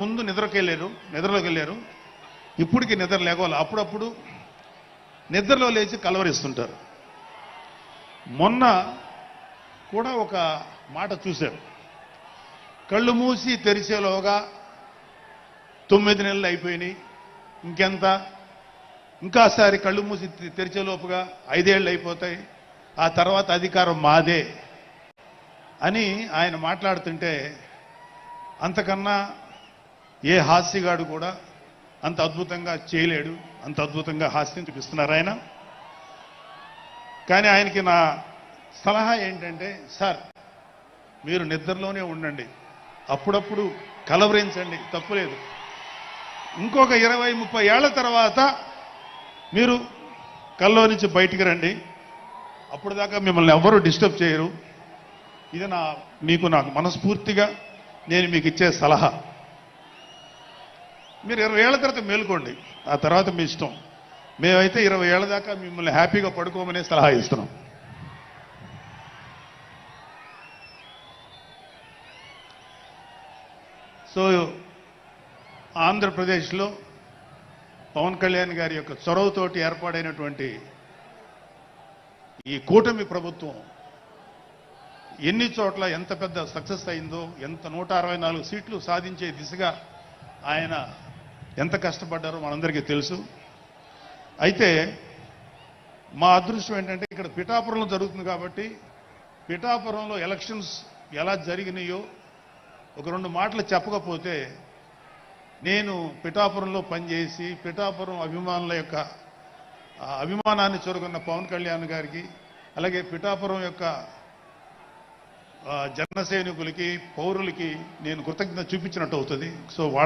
ముందు నిద్రలోకి వెళ్ళారు. ఇప్పటికి నిద్ర లేవాలి. అప్పుడప్పుడు నిద్రలో లేచి కలవరిస్తుంటారు. మొన్న కూడా ఒక మాట చూశారు. కళ్ళు మూసి తెరిచేలోగా 9 నెలలు అయిపోయినాయి, ఇంకెంత, ఇంకాసారి కళ్ళు మూసి తెరిచేలోపుగా 5 ఏళ్ళు అయిపోతాయి, ఆ తర్వాత అధికారం మాదే అని ఆయన మాట్లాడుతుంటే అంతకన్నా ఏ హాస్యగాడు కూడా అంత అద్భుతంగా చేయలేడు. అంత అద్భుతంగా హాస్యం చూపిస్తున్నారు ఆయన. కానీ ఆయనకి నా సలహా ఏంటంటే, సార్ మీరు నిద్రలోనే ఉండండి, అప్పుడప్పుడు కలవరించండి, తప్పులేదు. ఇంకొక 20-30 ఏళ్ల తర్వాత మీరు కల్లో నుంచి బయటికి రండి, అప్పుడు దాకా మిమ్మల్ని ఎవరూ డిస్టర్బ్ చేయరు. ఇది నాకు మనస్ఫూర్తిగా నేను మీకు ఇచ్చే సలహా. మీరు 20 ఏళ్ల తర్వాత మేలుకోండి, ఆ తర్వాత మీ ఇష్టం. మేమైతే 20 ఏళ్ల దాకా మిమ్మల్ని హ్యాపీగా పడుకోమనే సలహా ఇస్తున్నాం. సో ఆంధ్రప్రదేశ్లో పవన్ కళ్యాణ్ గారి యొక్క చొరవతోటి ఏర్పాటైనటువంటి ఈ కూటమి ప్రభుత్వం ఎన్ని చోట్ల ఎంత పెద్ద సక్సెస్ అయిందో, ఎంత 164 సీట్లు సాధించే దిశగా ఆయన ఎంత కష్టపడ్డారో మనందరికీ తెలుసు. అయితే మా అదృష్టం ఏంటంటే ఇక్కడ పిఠాపురంలో జరుగుతుంది కాబట్టి పిఠాపురంలో ఎలక్షన్స్ ఎలా జరిగినాయో ఒక 2 మాటలు చెప్పకపోతే, నేను పిఠాపురంలో పనిచేసి పిఠాపురం అభిమానుల యొక్క అభిమానాన్ని చూరగొన్న పవన్ కళ్యాణ్ గారికి, అలాగే పిఠాపురం యొక్క జన సైనికులకి, పౌరులకి నేను కృతజ్ఞత చూపించినట్టు అవుతుంది. సో